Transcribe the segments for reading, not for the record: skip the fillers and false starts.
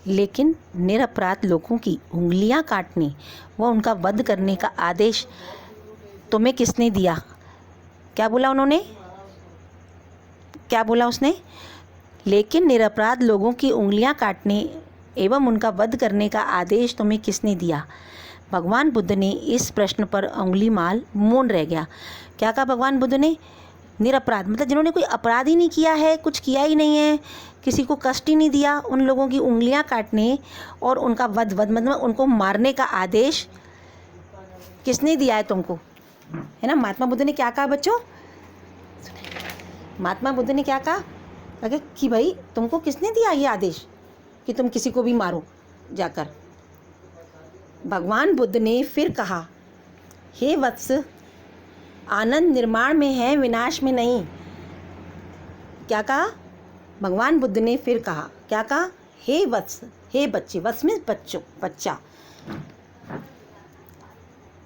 लेकिन निरपराध लोगों की उंगलियां काटने व उनका वध करने का आदेश तुम्हें किसने दिया? क्या बोला उन्होंने? क्या बोला उसने? लेकिन निरपराध लोगों की उंगलियां काटने एवं उनका वध करने का आदेश तुम्हें किसने दिया? भगवान बुद्ध ने इस प्रश्न पर अंगुलीमाल मौन रह गया। क्या कहा भगवान बुद्ध ने? निरपराध मतलब जिन्होंने कोई अपराध ही नहीं किया है, कुछ किया ही नहीं है, किसी को कष्ट ही नहीं दिया, उन लोगों की उंगलियां काटने और उनका वध मतलब उनको मारने का आदेश किसने दिया है तुमको? है ना। महात्मा बुद्ध ने क्या कहा बच्चों? महात्मा बुद्ध ने क्या कहा? अगर कि भाई तुमको किसने दिया ये आदेश कि तुम किसी को भी मारो जाकर? भगवान बुद्ध ने फिर कहा, हे वत्स, आनंद निर्माण में है, विनाश में नहीं। क्या कहा? भगवान बुद्ध ने फिर कहा, क्या कहा? हे वत्स, हे बच्चे, वत्स में बच्चों, बच्चा,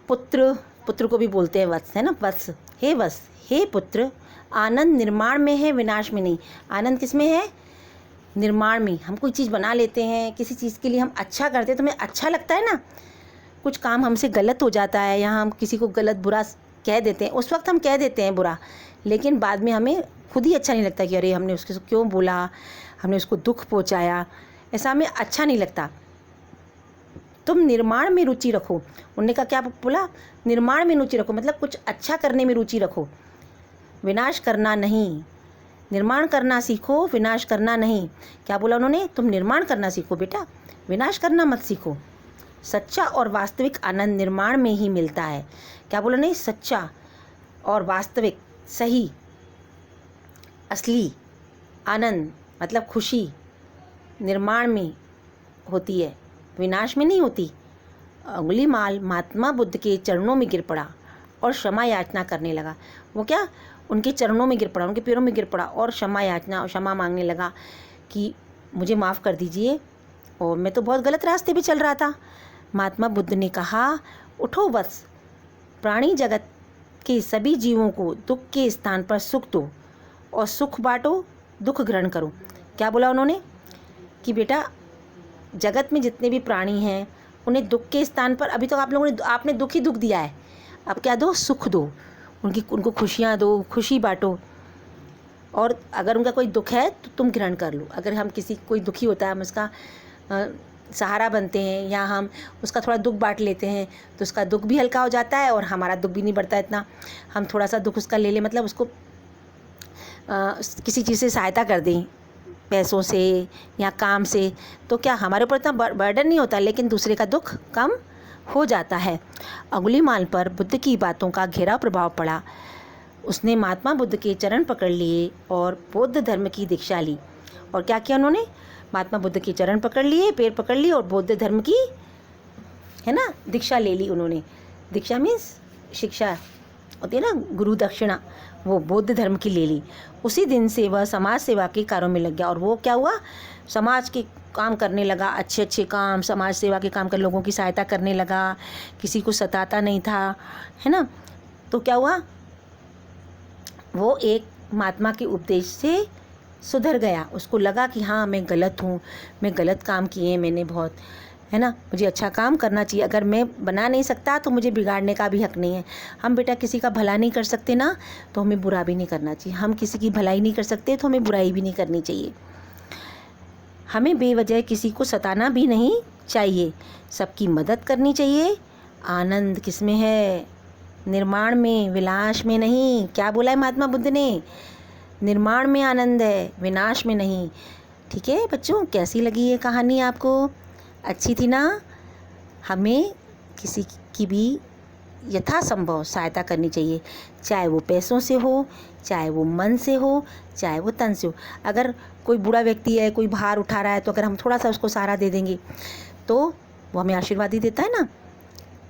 पुत्र, पुत्र को भी बोलते हैं वत्स, है ना, वत्स। हे वत्स, हे पुत्र, आनंद निर्माण में है, विनाश में नहीं। आनंद किस में है? निर्माण में। हम कोई चीज़ बना लेते हैं, किसी चीज़ के लिए हम अच्छा करते हैं तो हमें अच्छा लगता है ना। कुछ काम हमसे गलत हो जाता है या हम किसी को गलत बुरा कह देते हैं, उस वक्त हम कह देते हैं बुरा, लेकिन बाद में हमें खुद ही अच्छा नहीं लगता कि अरे हमने उसके क्यों बोला, हमने उसको दुख पहुंचाया, ऐसा हमें अच्छा नहीं लगता। तुम निर्माण में रुचि रखो। उन्होंने कहा, क्या बोला? निर्माण में रुचि रखो, मतलब कुछ अच्छा करने में रुचि रखो, विनाश करना नहीं। निर्माण करना सीखो, विनाश करना नहीं। क्या बोला उन्होंने? तुम निर्माण करना सीखो बेटा, विनाश करना मत सीखो। सच्चा और वास्तविक आनंद निर्माण में ही मिलता है। क्या बोला? नहीं, सच्चा और वास्तविक, सही, असली आनंद मतलब खुशी निर्माण में होती है, विनाश में नहीं होती। अंगुलीमाल महात्मा बुद्ध के चरणों में गिर पड़ा और क्षमा याचना करने लगा। वो क्या? उनके चरणों में गिर पड़ा, उनके पैरों में गिर पड़ा और क्षमा याचना और क्षमा मांगने लगा कि मुझे माफ़ कर दीजिए और मैं तो बहुत गलत रास्ते पे चल रहा था। महात्मा बुद्ध ने कहा, उठो वत्स, प्राणी जगत के सभी जीवों को दुख के स्थान पर सुख दो और सुख बांटो, दुख ग्रहण करो। क्या बोला उन्होंने? कि बेटा जगत में जितने भी प्राणी हैं उन्हें दुख के स्थान पर, अभी तो आप लोगों ने, आपने दुख ही दुख दिया है, अब क्या दो? सुख दो, उनको खुशियाँ दो, खुशी बांटो। और अगर उनका कोई दुख है तो तुम ग्रहण कर लो। अगर हम किसी कोई दुखी होता है, हम उसका सहारा बनते हैं या हम उसका थोड़ा दुख बांट लेते हैं तो उसका दुख भी हल्का हो जाता है और हमारा दुख भी नहीं बढ़ता इतना। हम थोड़ा सा दुख उसका ले लें, मतलब उसको किसी चीज़ से सहायता कर दें, पैसों से या काम से, तो क्या हमारे ऊपर इतना बर्डन नहीं होता, लेकिन दूसरे का दुख कम हो जाता है। अंगुलीमाल पर बुद्ध की बातों का गहरा प्रभाव पड़ा। उसने महात्मा बुद्ध के चरण पकड़ लिए और बौद्ध धर्म की दीक्षा ली। और क्या किया उन्होंने? महात्मा बुद्ध के चरण पकड़ लिए, पैर पकड़ लिए और बौद्ध धर्म की, है ना, दीक्षा ले ली उन्होंने। दीक्षा मीन्स शिक्षा होती है ना, गुरु दक्षिणा, वो बौद्ध धर्म की ले ली। उसी दिन से वह समाज सेवा के कार्यों में लग गया। और वो क्या हुआ? समाज के काम करने लगा, अच्छे अच्छे काम, समाज सेवा के काम कर लोगों की सहायता करने लगा, किसी को सताता नहीं था, है ना। तो क्या हुआ? वो एक महात्मा के उपदेश से सुधर गया। उसको लगा कि हाँ मैं गलत हूँ, मैं गलत काम किए मैंने बहुत, है ना, मुझे अच्छा काम करना चाहिए। अगर मैं बना नहीं सकता तो मुझे बिगाड़ने का भी हक नहीं है। हम बेटा किसी का भला नहीं कर सकते ना, तो हमें बुरा भी नहीं करना चाहिए। हम किसी की भलाई नहीं कर सकते तो हमें बुराई भी नहीं करनी चाहिए। हमें बेवजह किसी को सताना भी नहीं चाहिए, सबकी मदद करनी चाहिए। आनंद किस में है? निर्माण में, विनाश में नहीं। क्या बोला है महात्मा बुद्ध ने? निर्माण में आनंद है, विनाश में नहीं। ठीक है बच्चों, कैसी लगी ये कहानी आपको? अच्छी थी ना? हमें किसी की भी यथासंभव सहायता करनी चाहिए, चाहे वो पैसों से हो, चाहे वो मन से हो, चाहे वो तन से हो। अगर कोई बूढ़ा व्यक्ति है, कोई भार उठा रहा है, तो अगर हम थोड़ा सा उसको सहारा दे देंगे तो वो हमें आशीर्वाद ही देता है ना,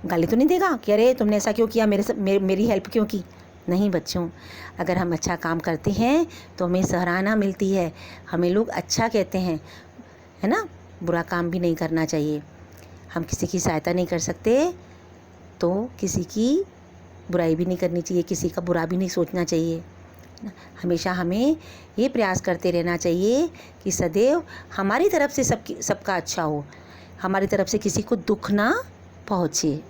गाली तो नहीं देगा कि अरे तुमने ऐसा क्यों किया, मेरी हेल्प क्यों की। नहीं बच्चों, अगर हम अच्छा काम करते हैं तो हमें सराहना मिलती है, हमें लोग अच्छा कहते हैं, है ना। बुरा काम भी नहीं करना चाहिए। हम किसी की सहायता नहीं कर सकते तो किसी की बुराई भी नहीं करनी चाहिए, किसी का बुरा भी नहीं सोचना चाहिए, हमेशा हमें ये प्रयास करते रहना चाहिए कि सदैव हमारी तरफ से सबका अच्छा हो, हमारी तरफ से किसी को दुख ना पहुँचे।